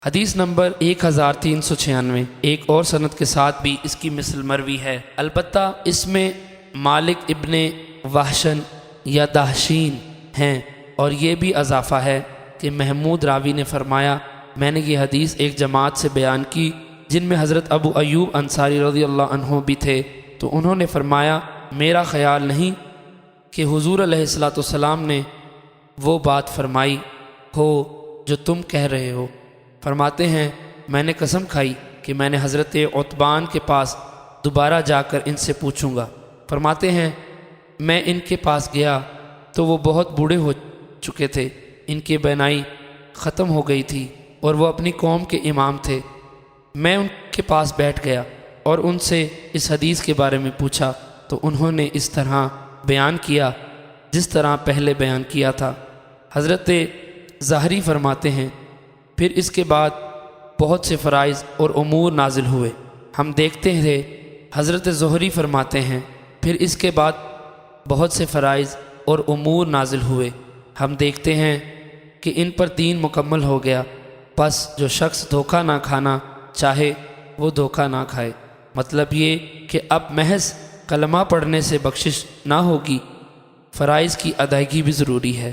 حدیث نمبر 1396 ایک اور سند کے ساتھ بھی اس کی مثل مروی ہے، البتہ اس میں مالک ابن وحشن یا دہشین ہیں، اور یہ بھی اضافہ ہے کہ محمود راوی نے فرمایا میں نے یہ حدیث ایک جماعت سے بیان کی جن میں حضرت ابو ایوب انصاری رضی اللہ عنہ بھی تھے، تو انہوں نے فرمایا میرا خیال نہیں کہ حضور علیہ الصلوۃ والسلام نے وہ بات فرمائی ہو جو تم کہہ رہے ہو۔ فرماتے ہیں میں نے قسم کھائی کہ میں نے حضرت عتبان کے پاس دوبارہ جا کر ان سے پوچھوں گا۔ فرماتے ہیں میں ان کے پاس گیا تو وہ بہت بوڑھے ہو چکے تھے، ان کی بینائی ختم ہو گئی تھی اور وہ اپنی قوم کے امام تھے۔ میں ان کے پاس بیٹھ گیا اور ان سے اس حدیث کے بارے میں پوچھا تو انہوں نے اس طرح بیان کیا جس طرح پہلے بیان کیا تھا۔ حضرت ظاہری فرماتے ہیں پھر اس کے بعد بہت سے فرائض اور امور نازل ہوئے، ہم دیکھتے تھے۔ حضرت زہری فرماتے ہیں پھر اس کے بعد بہت سے فرائض اور امور نازل ہوئے، ہم دیکھتے ہیں کہ ان پر دین مکمل ہو گیا، پس جو شخص دھوکہ نہ کھانا چاہے وہ دھوکہ نہ کھائے۔ مطلب یہ کہ اب محض کلمہ پڑھنے سے بخشش نہ ہوگی، فرائض کی ادائیگی بھی ضروری ہے۔